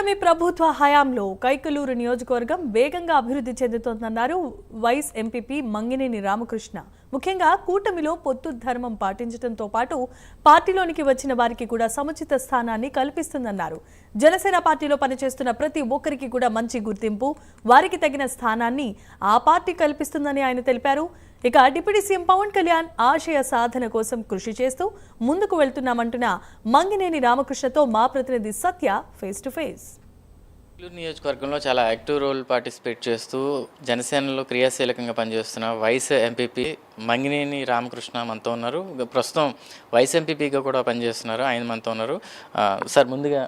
కూటమి ప్రభుత్వ హయాంలో కైకలూరు నియోజకవర్గం వేగంగా అభివృద్ధి చెందుతోందన్నారు వైస్ ఎంపీపీ మంగినేని రామకృష్ణ. ముఖ్యంగా కూటమిలో పొత్తు ధర్మం పాటించడంతో పాటు పార్టీలోనికి వచ్చిన వారికి కూడా సముచిత స్థానాన్ని కల్పిస్తుందన్నారు. జనసేన పార్టీలో పనిచేస్తున్న ప్రతి ఒక్కరికి కూడా మంచి గుర్తింపు, వారికి తగిన స్థానాన్ని ఆ పార్టీ కల్పిస్తుందని ఆయన తెలిపారు. ఇక డిప్యూటీ సీఎం పవన్ కళ్యాణ్ ఆశయ సాధన కోసం కృషి చేస్తూ ముందుకు వెళ్తున్నామంటున్న మంగినేని రామకృష్ణతో మా ప్రతినిధి సత్య ఫేస్ టు ఫేస్. నియోజకవర్గంలో చాలా యాక్టివ్ రోల్ పార్టిసిపేట్ చేస్తూ జనసేనలో క్రియాశీలకంగా పనిచేస్తున్న వైస్ ఎంపీపీ మంగినేని రామకృష్ణ మనతో ఉన్నారు. ప్రస్తుతం వైస్ ఎంపీపీగా కూడా పనిచేస్తున్నారు, ఆయన మనతో ఉన్నారు. సార్, ముందుగా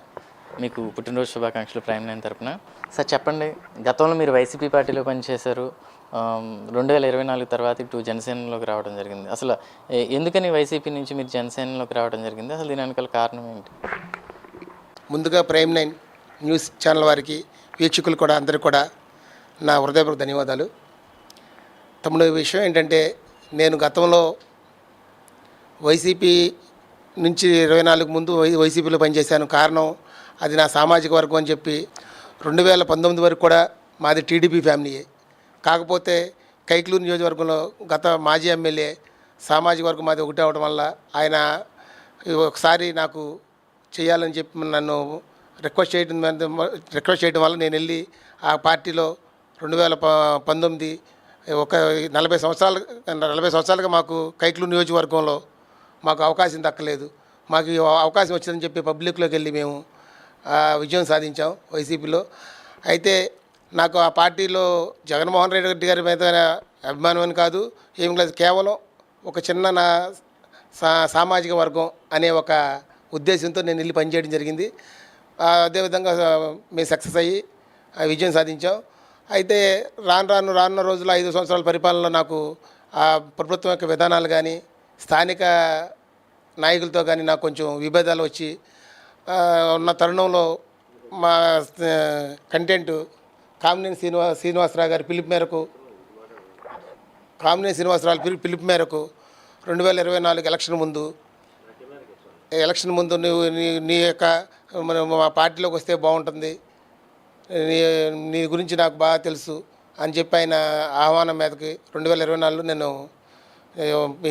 మీకు పుట్టినరోజు శుభాకాంక్షలు ప్రైమ్ నైన్ తరపున. సార్ చెప్పండి, గతంలో మీరు వైసీపీ పార్టీలో పనిచేశారు, 2024 తర్వాత ఇటు జనసేనలోకి రావడం జరిగింది. అసలు ఎందుకని వైసీపీ నుంచి మీరు జనసేనలోకి రావడం జరిగింది? అసలు దీని వెనకాల కారణం ఏంటి? ముందుగా ప్రైమ్ నైన్ న్యూస్ ఛానల్ వారికి, వీక్షకులు కూడా అందరికీ కూడా నా హృదయపూర్వక ధన్యవాదాలు. తమ్ముడు, విషయం ఏంటంటే, నేను గతంలో వైసీపీ నుంచి 24 ముందు వైసీపీలో పనిచేశాను. కారణం అది నా సామాజిక వర్గం అని చెప్పి 2019 వరకు కూడా మాది టీడీపీ ఫ్యామిలీయే. కాకపోతే కైకలూరు నియోజకవర్గంలో గత మాజీ ఎమ్మెల్యే సామాజిక వర్గం మాది ఒకటే అవడం వల్ల ఆయన ఒకసారి నాకు చేయాలని చెప్పి నన్ను రిక్వెస్ట్ చేయడం వల్ల నేను వెళ్ళి ఆ పార్టీలో 2019 ఒక 40 సంవత్సరాలుగా మాకు కైకలూరు నియోజకవర్గంలో మాకు అవకాశం దక్కలేదు. మాకు అవకాశం వచ్చిందని చెప్పి పబ్లిక్లోకి వెళ్ళి మేము విజయం సాధించాం వైసీపీలో. అయితే నాకు ఆ పార్టీలో జగన్మోహన్ రెడ్డి గారి మీద అభిమానం అని కాదు, ఏం లేదు, కేవలం ఒక చిన్న నా సామాజిక వర్గం అనే ఒక ఉద్దేశంతో నేను వెళ్ళి పనిచేయడం జరిగింది. అదేవిధంగా మేము సక్సెస్ అయ్యి విజయం సాధించాం. అయితే రానున్న రోజుల్లో 5 సంవత్సరాల పరిపాలనలో నాకు ఆ ప్రభుత్వం యొక్క విధానాలు కానీ స్థానిక నాయకులతో కానీ నాకు కొంచెం విభేదాలు వచ్చి ఉన్న తరుణంలో మా కంటెంట్ కామినేని శ్రీనివాసరావు గారి పిలుపు మేరకు 2024 ఎలక్షన్ ముందు నువ్వు నీ యొక్క మా పార్టీలోకి వస్తే బాగుంటుంది, నీ గురించి నాకు బాగా తెలుసు అని చెప్పి ఆయన ఆహ్వానం మీదకి 2024లో నేను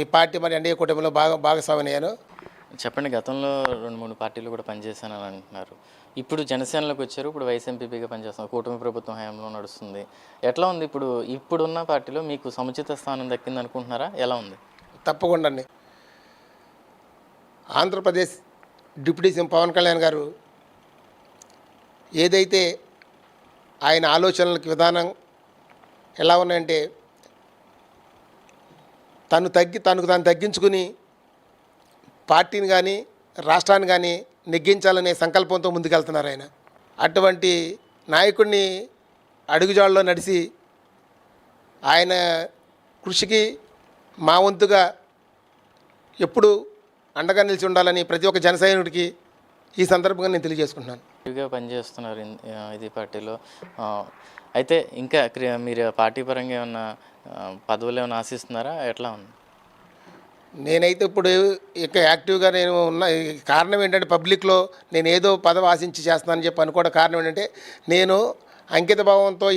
ఈ పార్టీ మరి ఎన్డీఏ కూటమిలో భాగస్వామిని అయ్యాను. చెప్పండి, గతంలో 2-3 పార్టీలు కూడా పనిచేశానని అంటున్నారు. ఇప్పుడు జనసేనలోకి వచ్చారు, ఇప్పుడు వైస్ ఎంపీపీగా పనిచేస్తున్నారు, కూటమి ప్రభుత్వం హయాంలో నడుస్తుంది. ఎట్లా ఉంది ఇప్పుడున్న పార్టీలో మీకు సముచిత స్థానం దక్కింది అనుకుంటున్నారా? ఎలా ఉంది? తప్పకుండా అండి. ఆంధ్రప్రదేశ్ డిప్యూటీ సీఎం పవన్ కళ్యాణ్ గారు ఏదైతే ఆయన ఆలోచనలకు విధానం ఎలా ఉన్నాయంటే, తను తగ్గించుకుని పార్టీని కానీ రాష్ట్రాన్ని కానీ నెగ్గించాలనే సంకల్పంతో ముందుకెళ్తున్నారు ఆయన. అటువంటి నాయకుడిని అడుగుజాడలో నడిచి ఆయన కృషికి మా వంతుగా ఎప్పుడు అండగా నిలిచి ఉండాలని ప్రతి ఒక్క జన సైనికుడికి ఈ సందర్భంగా నేను తెలియజేసుకుంటున్నాను. పనిచేస్తున్నారు ఇది పార్టీలో. అయితే ఇంకా మీరు పార్టీ పరంగా ఏమన్నా పదవులు ఏమైనా ఆశిస్తున్నారా? ఎట్లా ఉంది? నేనైతే ఇప్పుడు ఇక యాక్టివ్గా నేను ఉన్న కారణం ఏంటంటే, పబ్లిక్లో నేను ఏదో పదవి ఆశించి చేస్తున్నానని చెప్పి అనుకోవడం కారణం ఏంటంటే, నేను అంకిత భావంతో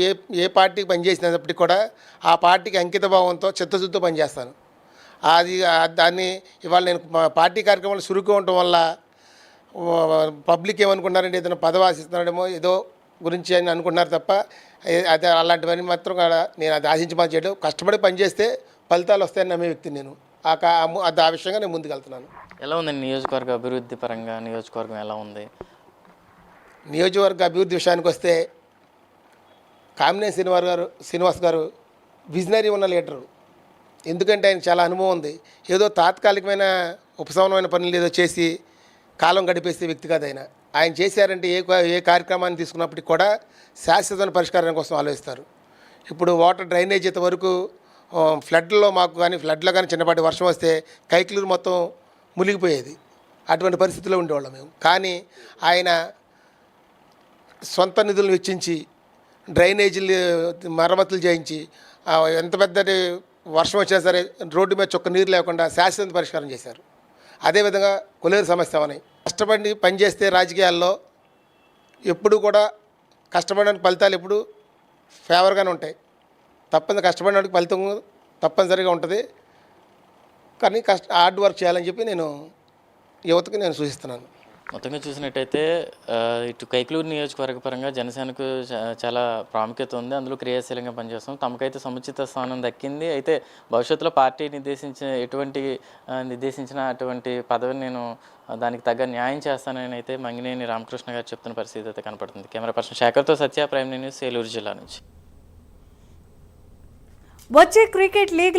ఏ పార్టీకి పనిచేసినప్పటికీ కూడా ఆ పార్టీకి అంకిత భావంతో చిత్తశుద్ధితో పనిచేస్తాను. దాన్ని ఇవాళ నేను పార్టీ కార్యక్రమాలు చురుగ్గా ఉండటం వల్ల పబ్లిక్ ఏమనుకుంటున్నారంటే ఏదైనా పదవి ఆశిస్తున్నాడేమో ఏదో గురించి అని అనుకుంటున్నారు తప్ప అది అలాంటివన్నీ మాత్రం నేను అది ఆశించి పని చేయడం. కష్టపడి పనిచేస్తే ఫలితాలు వస్తాయని నమ్మే వ్యక్తిని నేను. ఆ విషయంగా నేను ముందుకెళ్తున్నాను. ఎలా ఉందండి నియోజకవర్గ అభివృద్ధి పరంగా? నియోజకవర్గం ఎలా ఉంది? నియోజకవర్గ అభివృద్ధి విషయానికి వస్తే, కామినేని శ్రీనివాస్ గారు విజనరీ ఉన్న లీడరు. ఎందుకంటే ఆయన చాలా అనుభవం ఉంది. ఏదో తాత్కాలికమైన ఉపశమనమైన పనులు ఏదో చేసి కాలం గడిపేసే వ్యక్తి కాదు ఆయన. ఆయన చేశారంటే ఏ కార్యక్రమాన్ని తీసుకున్నప్పటికి కూడా శాశ్వతమైన పరిష్కారం కోసం ఆలోచిస్తారు. ఇప్పుడు వాటర్ డ్రైనేజ్ వరకు ఫ్లడ్లో కానీ చిన్నపాటి వర్షం వస్తే కైకలూరు మొత్తం మునిగిపోయేది. అటువంటి పరిస్థితిలో ఉండేవాళ్ళం మేము. కానీ ఆయన సొంత నిధులను వెచ్చించి డ్రైనేజీలు మరమ్మతులు చేయించి ఎంత పెద్దటి వర్షం వచ్చినా సరే రోడ్డు మీద చుక్క నీరు లేకుండా శాశ్వత పరిష్కారం చేశారు. అదేవిధంగా కొలేరు సమస్య అని కష్టపడి పనిచేస్తే రాజకీయాల్లో ఎప్పుడు కూడా కష్టపడడానికి ఫలితాలు ఎప్పుడు ఫేవర్గానే ఉంటాయి. కష్టపడడానికి ఫలితం తప్పనిసరిగా ఉంటుంది. కానీ హార్డ్ వర్క్ చేయాలని చెప్పి నేను యువతకి నేను సూచిస్తున్నాను. మొత్తంగా చూసినట్టయితే ఇటు కైకలూరు నియోజకవర్గ పరంగా జనసేనకు చాలా ప్రాముఖ్యత ఉంది. అందులో క్రియాశీలంగా పనిచేస్తాం. తమకైతే సముచిత స్థానం దక్కింది. అయితే భవిష్యత్తులో పార్టీ నిర్దేశించిన అటువంటి పదవిని నేను దానికి తగ్గ న్యాయం చేస్తానని అయితే మంగినేని రామకృష్ణ గారు చెప్తున్న పరిస్థితి అయితే కనపడుతుంది. కెమెరా పర్సన్ శేఖర్తో సత్య, ప్రైమ్ న్యూస్, ఏలూరు జిల్లా నుంచి. వచ్చే క్రికెట్ లీగ్ల